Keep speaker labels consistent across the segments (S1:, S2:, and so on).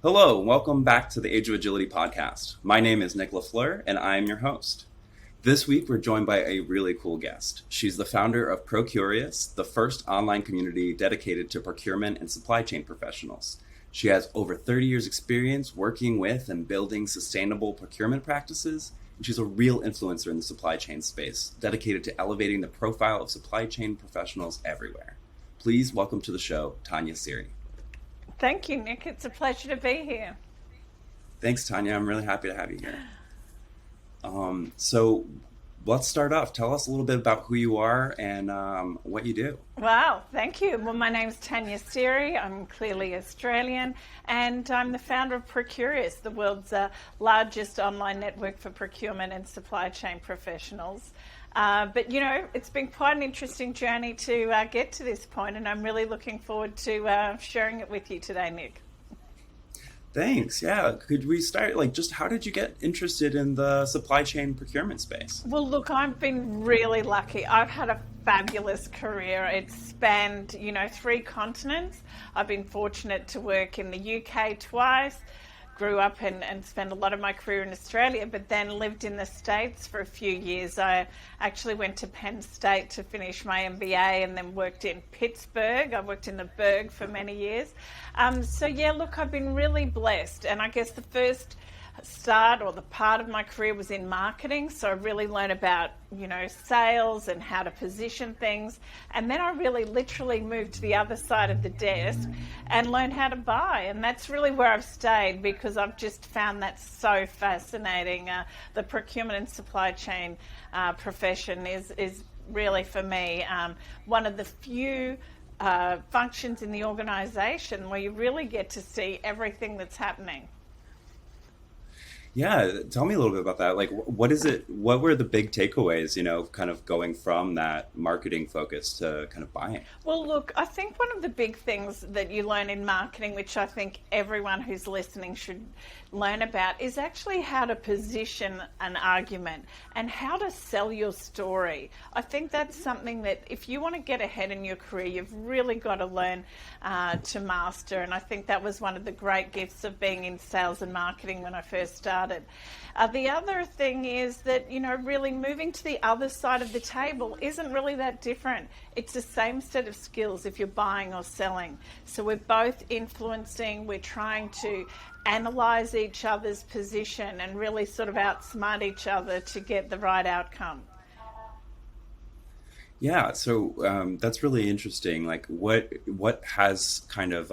S1: Hello, welcome back to the Age of Agility podcast. My name is Nick LaFleur, and I am your host. This week, we're joined by a really cool guest. She's the founder of Procurious, the first online community dedicated to procurement and supply chain professionals. She has over 30 years' experience working with and building sustainable procurement practices, and she's a real influencer in the supply chain space, dedicated to elevating the profile of supply chain professionals everywhere. Please welcome to the show, Tania Seary.
S2: Thank you, Nick. It's a pleasure to be here.
S1: Thanks, Tanya. I'm really happy to have you here. So let's start off. Tell us a little bit about who you are and what you do.
S2: Wow, thank you. Well, my name's Tania Seary. I'm clearly Australian, and I'm the founder of Procurious, the world's largest online network for procurement and supply chain professionals. But, it's been quite an interesting journey to get to this point, and I'm really looking forward to sharing it with you today, Nick.
S1: Thanks. Yeah. Could we start, just how did you get interested in the supply chain procurement space?
S2: Well, look, I've been really lucky. I've had a fabulous career. It's spanned, 3 continents. I've been fortunate to work in the UK twice, grew up and spent a lot of my career in Australia, but then lived in the States for a few years. I actually went to Penn State to finish my MBA and then worked in Pittsburgh. I worked in the Burg for many years. I've been really blessed. And I guess the first start or the part of my career was in marketing, so I really learned about sales and how to position things, and then I really literally moved to the other side of the desk and learned how to buy, and that's really where I've stayed because I've just found that so fascinating. The procurement and supply chain profession is really, for me, one of the few functions in the organization where you really get to see everything that's happening.
S1: Yeah, tell me a little bit about that. What is it? What were the big takeaways, kind of going from that marketing focus to kind of buying?
S2: Well, look, I think one of the big things that you learn in marketing, which I think everyone who's listening should learn about, is actually how to position an argument and how to sell your story. I think that's something that if you want to get ahead in your career, you've really got to learn to master. And I think that was one of the great gifts of being in sales and marketing when I first started. The other thing is that, really moving to the other side of the table isn't really that different. It's the same set of skills if you're buying or selling. So we're both influencing, we're trying to analyze each other's position and really sort of outsmart each other to get the right outcome.
S1: Yeah, so that's really interesting. What has kind of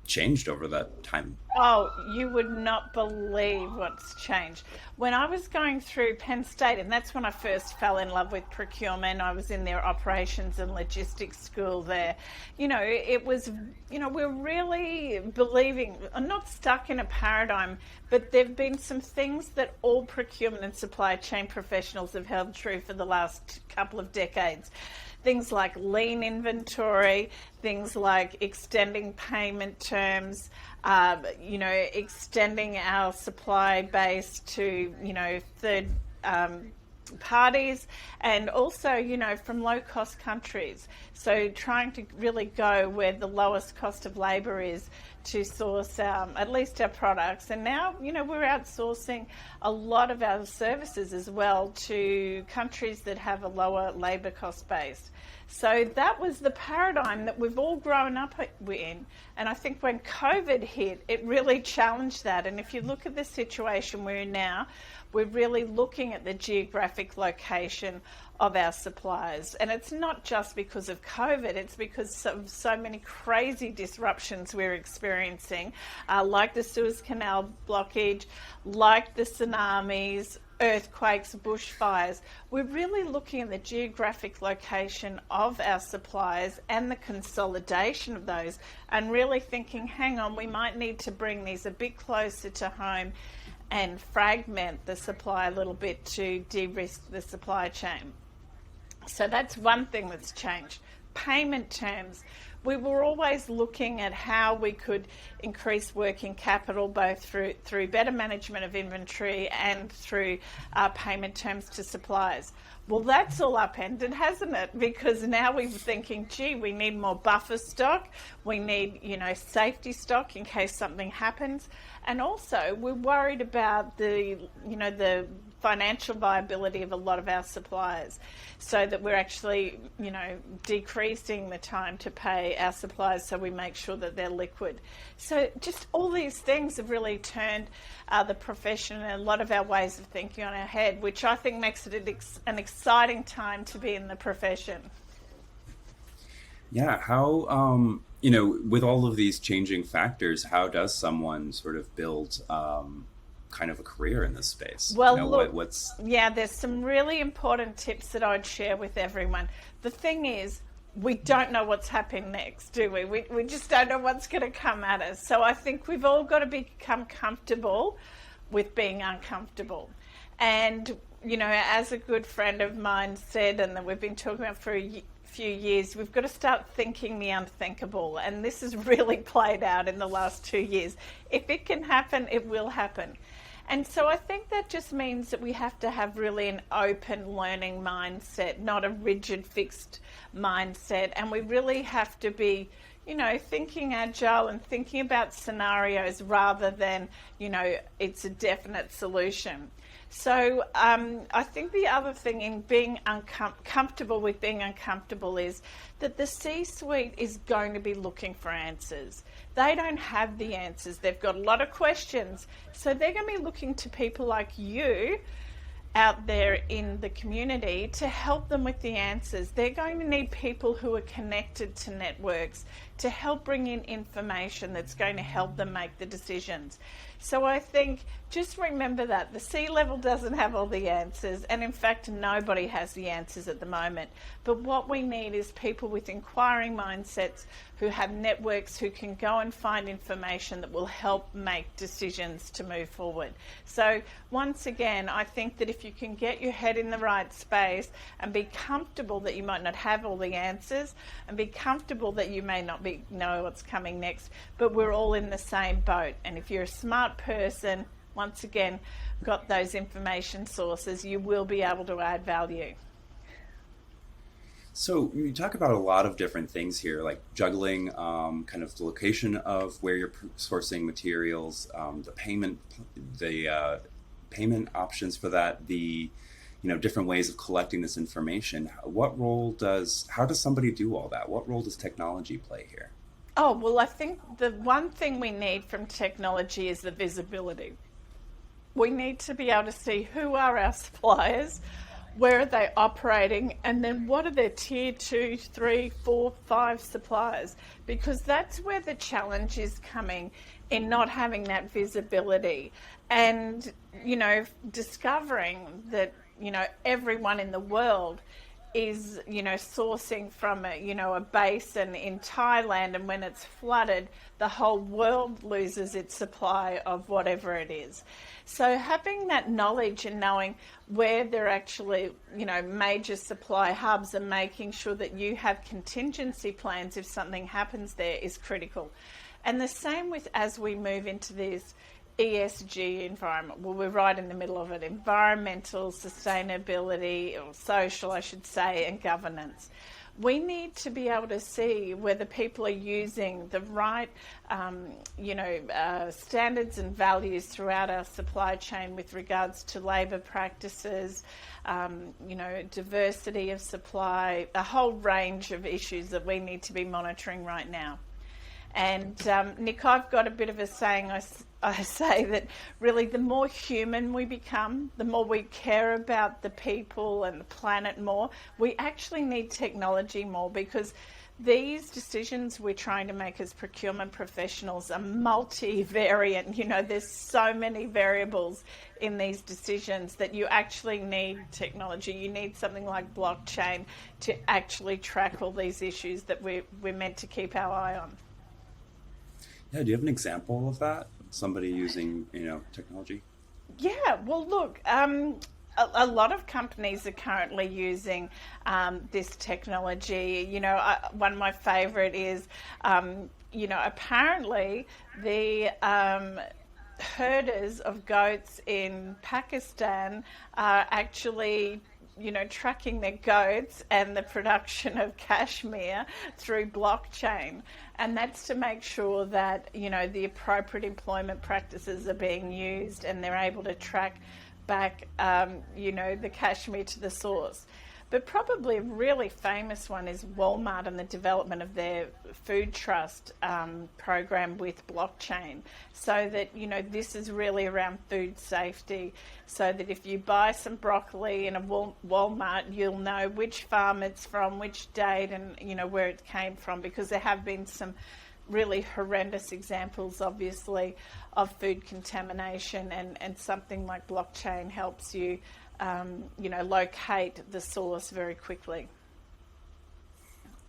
S1: changed over that time?
S2: Oh, you would not believe what's changed. When I was going through Penn State, and that's when I first fell in love with procurement, I was in their operations and logistics school there. It was, we're really believing, I'm not stuck in a paradigm, but there have been some things that all procurement and supply chain professionals have held true for the last couple of decades. Things like lean inventory, things like extending payment terms, extending our supply base to, third parties, and also, from low-cost countries. So trying to really go where the lowest cost of labour is to source at least our products. And now, we're outsourcing a lot of our services as well to countries that have a lower labour cost base. So that was the paradigm that we've all grown up in. And I think when COVID hit, it really challenged that. And if you look at the situation we're in now, we're really looking at the geographic location of our suppliers. And it's not just because of COVID, it's because of so many crazy disruptions we're experiencing, like the Suez Canal blockage, like the tsunamis, earthquakes, bushfires. We're really looking at the geographic location of our suppliers and the consolidation of those, and really thinking, hang on, we might need to bring these a bit closer to home and fragment the supply a little bit to de-risk the supply chain. So that's one thing that's changed. Payment terms. We were always looking at how we could increase working capital, both through better management of inventory and through payment terms to suppliers. Well, that's all upended, hasn't it? Because now we're thinking, gee, we need more buffer stock. We need, safety stock in case something happens. And also, we're worried about the financial viability of a lot of our suppliers, so that we're actually, decreasing the time to pay our suppliers, so we make sure that they're liquid. So just all these things have really turned the profession and a lot of our ways of thinking on our head, which I think makes it an exciting time to be in the profession.
S1: Yeah, how with all of these changing factors, how does someone sort of build kind of a career in this space?
S2: Well, there's some really important tips that I'd share with everyone. The thing is, we don't know what's happening next, do we? We just don't know what's going to come at us. So I think we've all got to become comfortable with being uncomfortable. And, as a good friend of mine said, and that we've been talking about for a few years, we've got to start thinking the unthinkable. And this has really played out in the last 2 years. If it can happen, it will happen. And so I think that just means that we have to have really an open learning mindset, not a rigid fixed mindset. And we really have to be, thinking agile and thinking about scenarios rather than, it's a definite solution. So I think the other thing in being comfortable with being uncomfortable is that the C-suite is going to be looking for answers. They don't have the answers. They've got a lot of questions. So they're going to be looking to people like you out there in the community to help them with the answers. They're going to need people who are connected to networks to help bring in information that's going to help them make the decisions. So I think just remember that the C-level doesn't have all the answers, and in fact nobody has the answers at the moment. But what we need is people with inquiring mindsets who have networks who can go and find information that will help make decisions to move forward. So once again, I think that if you can get your head in the right space and be comfortable that you might not have all the answers, and be comfortable that you may not know what's coming next, but we're all in the same boat. And if you're a smart person, once again, got those information sources, you will be able to add value.
S1: So you talk about a lot of different things here, like juggling kind of the location of where you're sourcing materials, the payment options for that, the different ways of collecting this information. How does somebody do all that? What role does technology play here?
S2: Oh, well, I think the one thing we need from technology is the visibility. We need to be able to see who are our suppliers, where are they operating, and then what are their tier 2, 3, 4, 5 suppliers, because that's where the challenge is coming in not having that visibility and, discovering that, everyone in the world is, sourcing from a basin in Thailand, and when it's flooded, the whole world loses its supply of whatever it is. So having that knowledge and knowing where there are actually, major supply hubs and making sure that you have contingency plans if something happens there is critical. And the same with as we move into this ESG environment. Well, we're right in the middle of it. Environmental, sustainability, or social, I should say, and governance. We need to be able to see whether people are using the right, standards and values throughout our supply chain with regards to labour practices, diversity of supply, a whole range of issues that we need to be monitoring right now. And Nick, I've got a bit of a saying. I say that really the more human we become, the more we care about the people and the planet more, we actually need technology more, because these decisions we're trying to make as procurement professionals are multivariant. There's so many variables in these decisions that you actually need technology. You need something like blockchain to actually track all these issues that we're meant to keep our eye on.
S1: Yeah, do you have an example of that? Somebody using, technology?
S2: Yeah, well, look, a lot of companies are currently using this technology. One of my favourite is, apparently the herders of goats in Pakistan are actually tracking their goats and the production of cashmere through blockchain. And that's to make sure that, the appropriate employment practices are being used and they're able to track back, the cashmere to the source. But probably a really famous one is Walmart and the development of their food trust program with blockchain, so that, this is really around food safety, so that if you buy some broccoli in a Walmart, you'll know which farm it's from, which date, and, where it came from, because there have been some really horrendous examples, obviously, of food contamination, and something like blockchain helps you locate the source very quickly.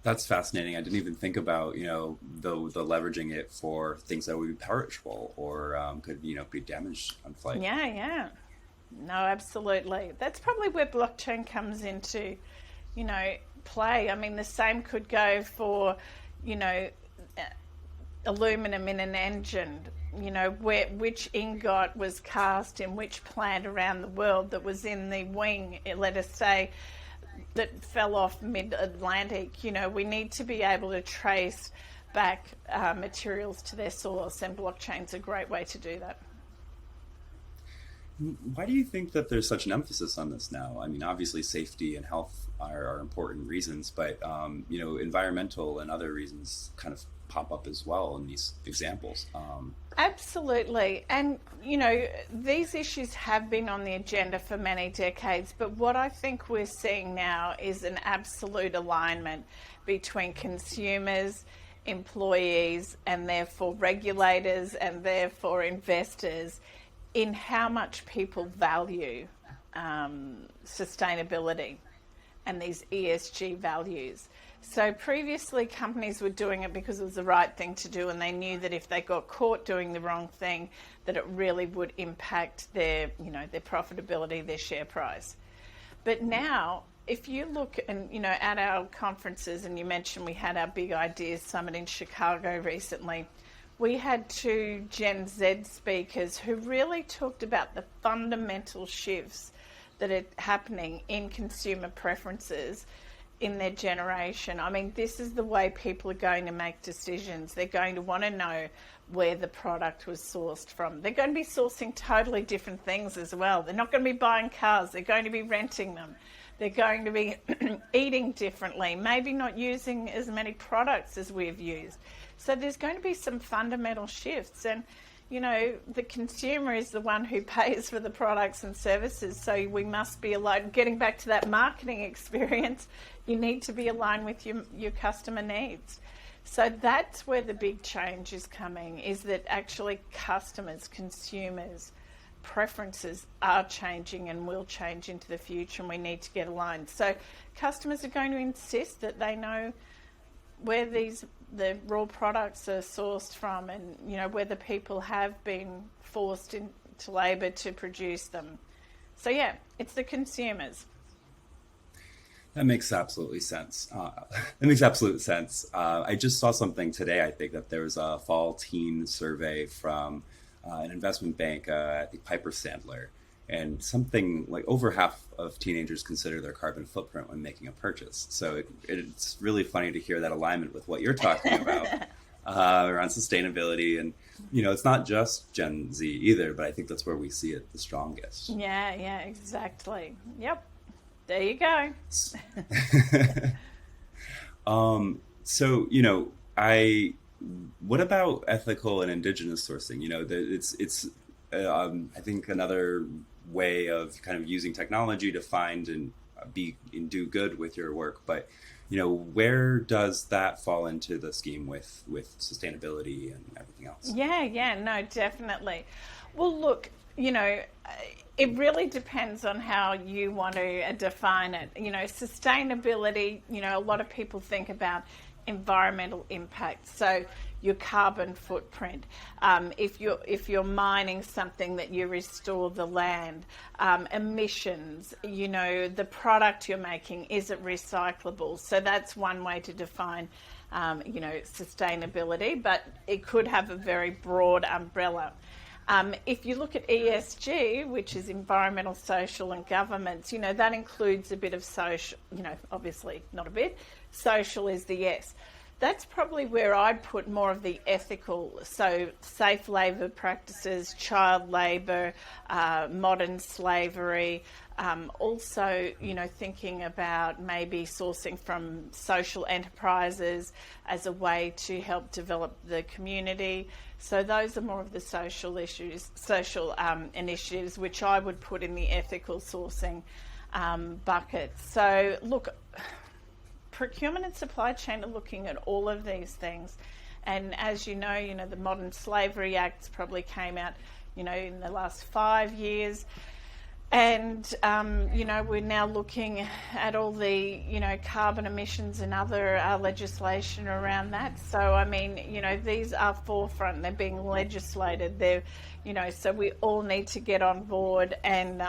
S1: That's fascinating. I didn't even think about, the leveraging it for things that would be perishable or could, be damaged on flight.
S2: Yeah. No, absolutely. That's probably where blockchain comes into, play. I mean, the same could go for, aluminum in an engine. Which ingot was cast in which plant around the world that was in the wing, let us say, that fell off mid-Atlantic. We need to be able to trace back materials to their source, and blockchain's a great way to do that.
S1: Why do you think that there's such an emphasis on this now? I mean, obviously safety and health are important reasons, but, environmental and other reasons kind of pop up as well in these examples.
S2: Absolutely. And, these issues have been on the agenda for many decades, but what I think we're seeing now is an absolute alignment between consumers, employees, and therefore regulators, and therefore investors, in how much people value sustainability and these ESG values. So previously companies were doing it because it was the right thing to do, and they knew that if they got caught doing the wrong thing, that it really would impact their profitability, their share price. But now, if you look at our conferences, and you mentioned we had our Big Ideas Summit in Chicago recently, we had 2 Gen Z speakers who really talked about the fundamental shifts that are happening in consumer preferences in their generation. I mean, this is the way people are going to make decisions. They're going to want to know where the product was sourced from. They're going to be sourcing totally different things as well. They're not going to be buying cars. They're going to be renting them. They're going to be eating differently, maybe not using as many products as we've used. So there's going to be some fundamental shifts. And, the consumer is the one who pays for the products and services. So we must be aligned. Getting back to that marketing experience, you need to be aligned with your customer needs. So that's where the big change is coming, is that actually customers, consumers, preferences are changing and will change into the future, and we need to get aligned. So customers are going to insist that they know where the raw products are sourced from, and whether people have been forced into labour to produce them. So yeah, it's the consumers.
S1: That makes absolutely sense. That makes absolute sense. I just saw something today. I think that there was a fall teen survey from an investment bank, I think Piper Sandler, and something like over half of teenagers consider their carbon footprint when making a purchase. So it's really funny to hear that alignment with what you're talking about around sustainability. And, it's not just Gen Z either, but I think that's where we see it the strongest.
S2: Yeah, exactly. Yep. There you go.
S1: So, what about ethical and indigenous sourcing? It's I think another way of kind of using technology to find and do good with your work. But, where does that fall into the scheme with sustainability and everything else?
S2: Yeah, no, definitely. Well, look, it really depends on how you want to define it. Sustainability, a lot of people think about environmental impact. So your carbon footprint. If you're mining something, that you restore the land. Emissions, the product you're making, is it recyclable? So that's one way to define, sustainability, but it could have a very broad umbrella. If you look at ESG, which is environmental, social and governance, that includes a bit of social, obviously not a bit, social is the S. That's probably where I'd put more of the ethical, so safe labour practices, child labour, modern slavery, also, thinking about maybe sourcing from social enterprises as a way to help develop the community. So those are more of the social issues, social initiatives, which I would put in the ethical sourcing bucket. So look, procurement and supply chain are looking at all of these things. And as you know, the Modern Slavery Acts probably came out, in the last 5 years. And, we're now looking at all the, carbon emissions and other legislation around that. So, these are forefront. They're being legislated. They're, so we all need to get on board and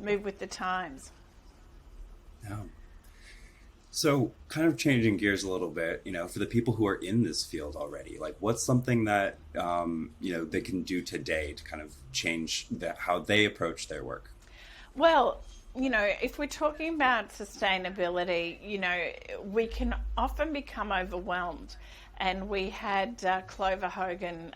S2: move with the times.
S1: Yeah. So kind of changing gears a little bit, for the people who are in this field already, like what's something that, they can do today to kind of change how they approach their work?
S2: Well, if we're talking about sustainability, we can often become overwhelmed. And we had Clover Hogan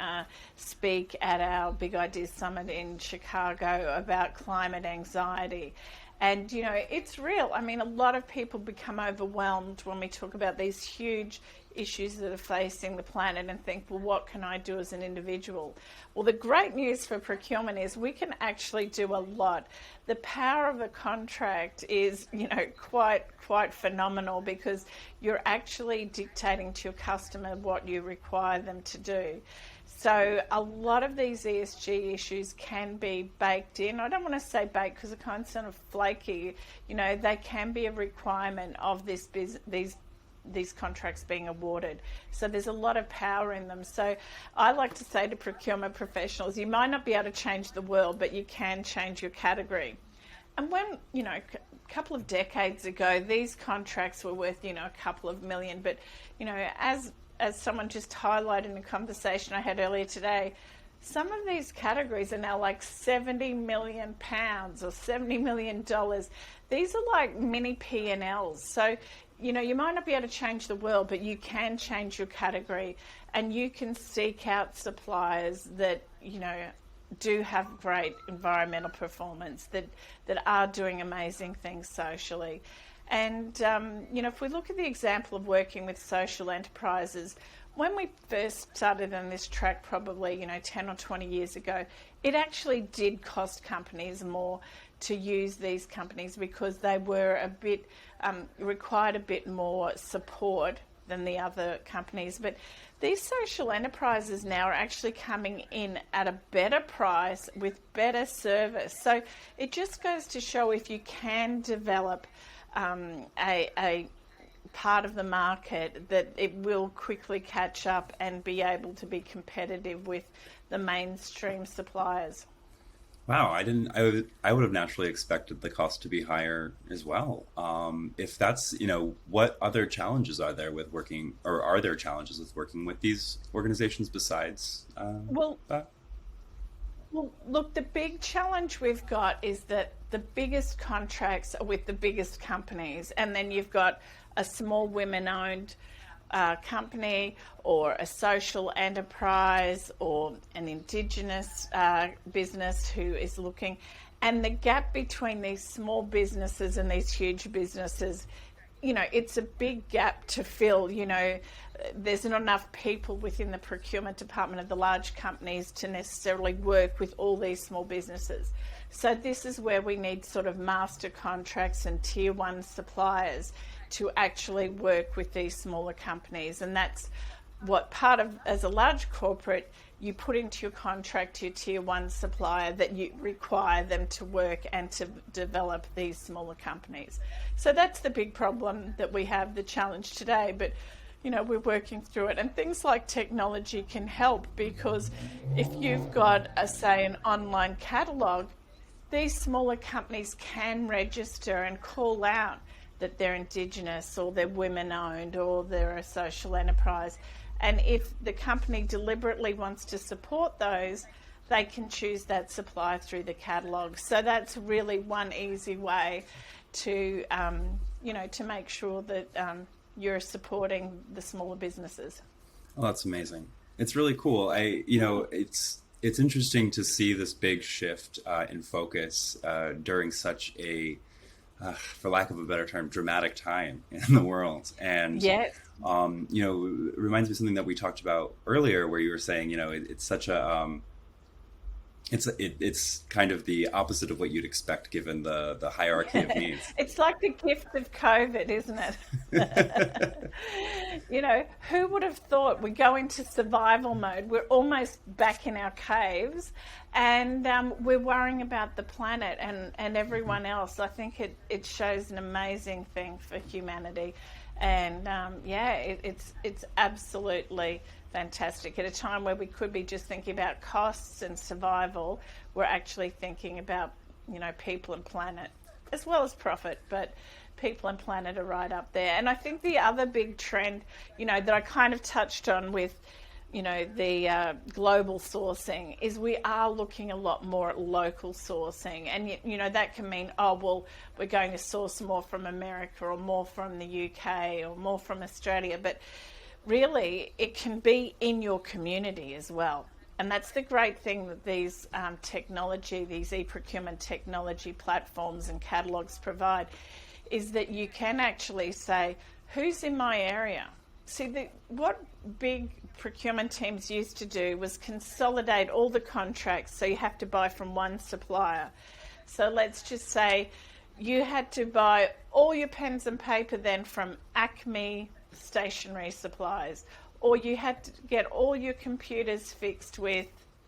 S2: speak at our Big Ideas Summit in Chicago about climate anxiety. And, it's real. A lot of people become overwhelmed when we talk about these huge issues that are facing the planet and think, well, what can I do as an individual? Well, the great news for procurement is we can actually do a lot. The power of a contract is, quite phenomenal because you're actually dictating to your customer what you require them to do. So a lot of these ESG issues can be baked in. I don't want to say baked because it's kind of sort of flaky. They can be a requirement of these contracts being awarded. So there's a lot of power in them. So I like to say to procurement professionals, you might not be able to change the world, but you can change your category. And when, a couple of decades ago, these contracts were worth, a couple of million. But, as someone just highlighted in a conversation I had earlier today, some of these categories are now like £70 million or $70 million. These are like mini P&Ls. So, you might not be able to change the world, but you can change your category and you can seek out suppliers that, do have great environmental performance, that are doing amazing things socially. And, if we look at the example of working with social enterprises, when we first started on this track, probably, 10 or 20 years ago, it actually did cost companies more to use these companies because they were required a bit more support than the other companies. But these social enterprises now are actually coming in at a better price with better service. So it just goes to show if you can develop a part of the market, that it will quickly catch up and be able to be competitive with the mainstream suppliers.
S1: Wow, I would have naturally expected the cost to be higher as well. If that's, what other challenges are there with working, or are there challenges with working with these organizations besides that?
S2: Well, look, the big challenge we've got is that the biggest contracts are with the biggest companies, and then you've got a small women-owned company or a social enterprise or an Indigenous business who is looking. And the gap between these small businesses and these huge businesses, it's a big gap to fill. There's not enough people within the procurement department of the large companies to necessarily work with all these small businesses. So this is where we need sort of master contracts and tier one suppliers to actually work with these smaller companies. And that's what part of, as a large corporate, you put into your contract to your tier one supplier, that you require them to work and to develop these smaller companies. So that's the big problem that we have, the challenge today. But we're working through it, and things like technology can help, because if you've got say an online catalogue, these smaller companies can register and call out that they're Indigenous or they're women-owned or they're a social enterprise. And if the company deliberately wants to support those, they can choose that supplier through the catalogue. So that's really one easy way to, to make sure that you're supporting the smaller businesses.
S1: Oh, that's amazing. It's really cool. It's interesting to see this big shift in focus during such a, for lack of a better term, dramatic time in the world. And
S2: yes.
S1: It reminds me of something that we talked about earlier, where you were saying, it's such a it's kind of the opposite of what you'd expect given the hierarchy of needs.
S2: It's like the gift of COVID, isn't it? Who would have thought we go into survival mode? We're almost back in our caves, and we're worrying about the planet and everyone else. I think it shows an amazing thing for humanity, and it's absolutely fantastic. At a time where we could be just thinking about costs and survival, we're actually thinking about, people and planet, as well as profit, but people and planet are right up there. And I think the other big trend, that I kind of touched on with, the global sourcing, is we are looking a lot more at local sourcing. And, that can mean, we're going to source more from America or more from the UK or more from Australia. But really, it can be in your community as well. And that's the great thing that these these e-procurement technology platforms and catalogues provide, is that you can actually say, who's in my area? See, what big procurement teams used to do was consolidate all the contracts, so you have to buy from one supplier. So let's just say you had to buy all your pens and paper then from Acme stationery supplies, or you had to get all your computers fixed with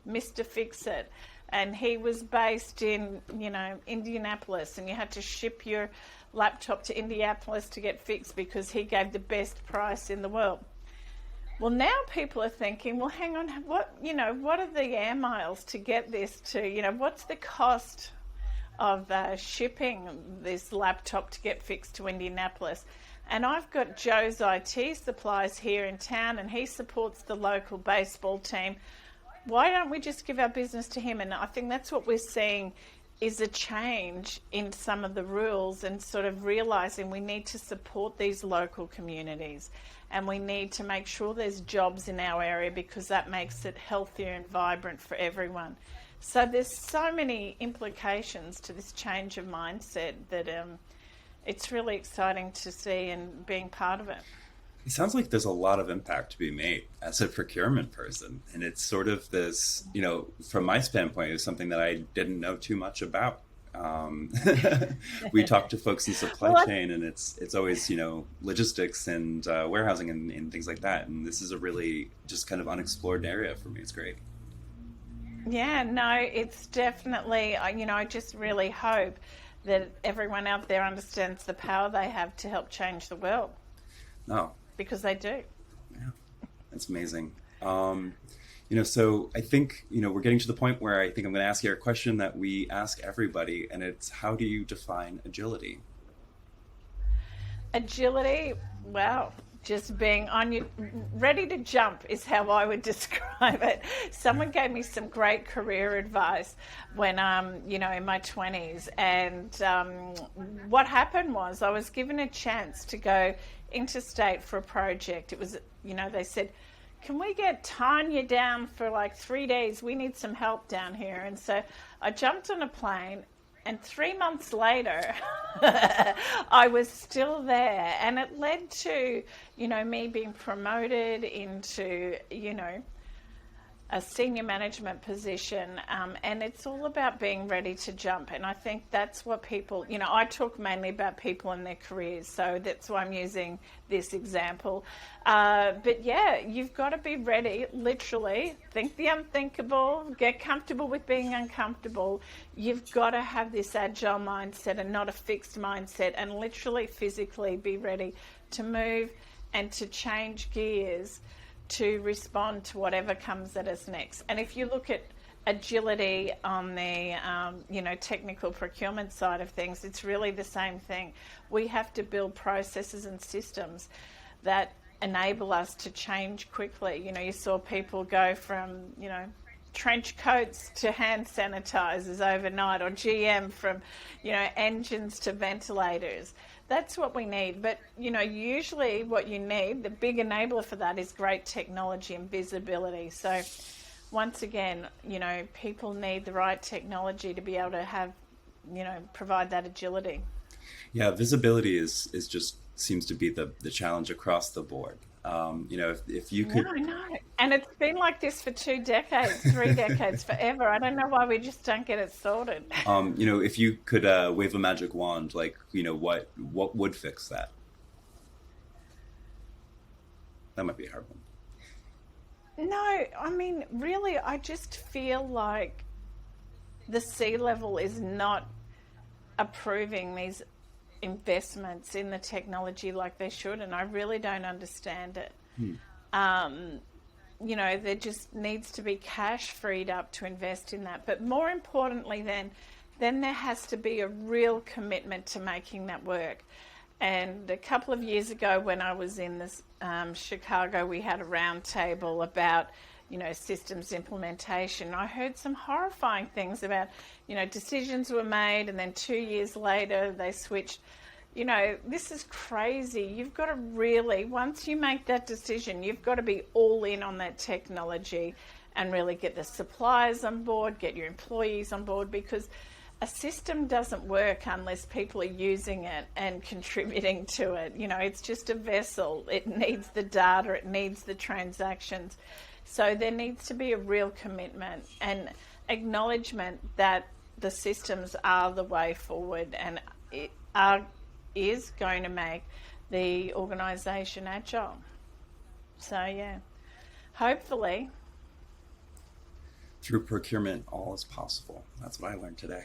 S2: Mr. Fix-It, and he was based in Indianapolis, and you had to ship your laptop to Indianapolis to get fixed because he gave the best price in the world. Well, now people are thinking, well, hang on, what are the air miles to get this to, what's the cost of shipping this laptop to get fixed to Indianapolis? And I've got Joe's IT Supplies here in town, and he supports the local baseball team. Why don't we just give our business to him? And I think that's what we're seeing, is a change in some of the rules, and sort of realizing we need to support these local communities, and we need to make sure there's jobs in our area, because that makes it healthier and vibrant for everyone. So there's so many implications to this change of mindset that it's really exciting to see and being part of it.
S1: It sounds like there's a lot of impact to be made as a procurement person. And it's sort of this, from my standpoint, it's something that I didn't know too much about. We talk to folks in supply chain, and it's always, logistics and warehousing and things like that. And this is a really just kind of unexplored area for me. It's great.
S2: Yeah, no, it's definitely, I just really hope that everyone out there understands the power they have to help change the world.
S1: No.
S2: Because they do.
S1: Yeah, that's amazing. So I think, we're getting to the point where I think I'm going to ask you a question that we ask everybody, and it's, how do you define agility?
S2: Agility, well, just being ready to jump is how I would describe it. Someone gave me some great career advice when, in my 20s. And what happened was I was given a chance to go interstate for a project. It was, they said, can we get Tania down for like 3 days? We need some help down here. And so I jumped on a plane, and 3 months later, I was still there. And it led to, me being promoted into, a senior management position. And it's all about being ready to jump. And I think that's what people, I talk mainly about people and their careers. So that's why I'm using this example. But yeah, you've got to be ready, literally. Think the unthinkable, get comfortable with being uncomfortable. You've got to have this agile mindset and not a fixed mindset, and literally physically be ready to move and to change gears to respond to whatever comes at us next. And if you look at agility on the technical procurement side of things, it's really the same thing. We have to build processes and systems that enable us to change quickly. You saw people go from trench coats to hand sanitizers overnight, or GM from, engines to ventilators. That's what we need. But, usually what you need, the big enabler for that is great technology and visibility. So once again, people need the right technology to be able to have, provide that agility.
S1: Yeah, visibility is just seems to be the challenge across the board. If you could,
S2: No. And it's been like this for 2 decades, 3 decades, forever. I don't know why we just don't get it sorted.
S1: if you could wave a magic wand, like, what would fix that? That might be a hard one.
S2: No, I mean, really, I just feel like the C-level is not approving these investments in the technology like they should, and I really don't understand it. There just needs to be cash freed up to invest in that. But more importantly, then there has to be a real commitment to making that work. And a couple of years ago, when I was in this Chicago, we had a round table about systems implementation. I heard some horrifying things about, decisions were made and then 2 years later they switched. This is crazy. You've got to really, once you make that decision, you've got to be all in on that technology and really get the suppliers on board, get your employees on board, because a system doesn't work unless people are using it and contributing to it. It's just a vessel. It needs the data, it needs the transactions. So there needs to be a real commitment and acknowledgement that the systems are the way forward and is going to make the organisation agile. So yeah, hopefully.
S1: Through procurement, all is possible. That's what I learned today.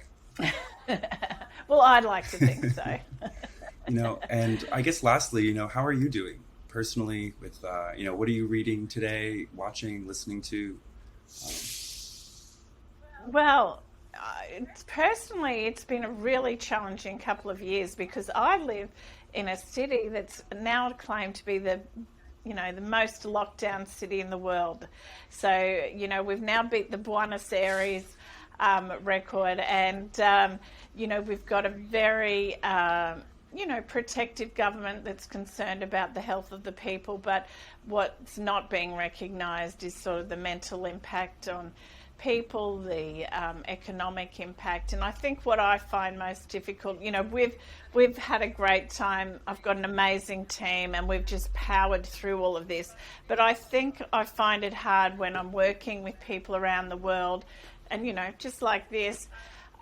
S2: Well, I'd like to think so.
S1: And I guess lastly, how are you doing personally with, what are you reading today, watching, listening to?
S2: Well, personally, it's been a really challenging couple of years because I live in a city that's now claimed to be the most locked down city in the world. So, we've now beat the Buenos Aires record, and, we've got a very, protected government that's concerned about the health of the people, but what's not being recognised is sort of the mental impact on people, the economic impact. And I think what I find most difficult, we've had a great time. I've got an amazing team and we've just powered through all of this. But I think I find it hard when I'm working with people around the world and, just like this,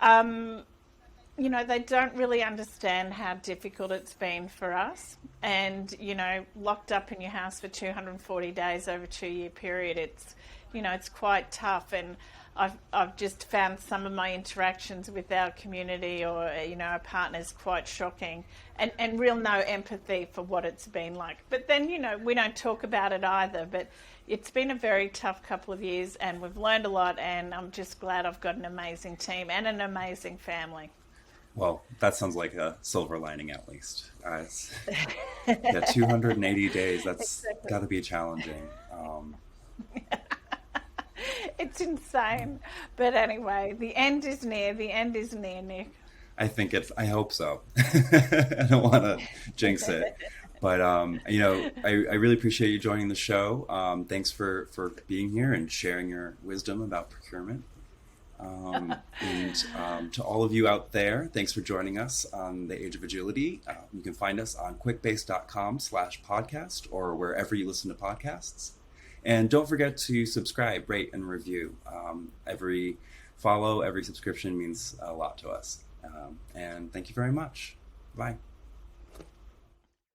S2: they don't really understand how difficult it's been for us. And, locked up in your house for 240 days over a 2-year period, it's quite tough. And I've just found some of my interactions with our community or, our partners quite shocking and real no empathy for what it's been like. But then, we don't talk about it either. But it's been a very tough couple of years and we've learned a lot, and I'm just glad I've got an amazing team and an amazing family.
S1: Well, that sounds like a silver lining at least. 280 days, that's exactly. Got to be challenging.
S2: It's insane. But anyway, the end is near, Nick.
S1: I hope so. I don't want to jinx it. But, I really appreciate you joining the show. Thanks for being here and sharing your wisdom about procurement. To all of you out there, thanks for joining us on the Age of Agility. You can find us on quickbase.com/podcast or wherever you listen to podcasts. And don't forget to subscribe, rate, and review. Every follow, every subscription means a lot to us. And thank you very much. Bye.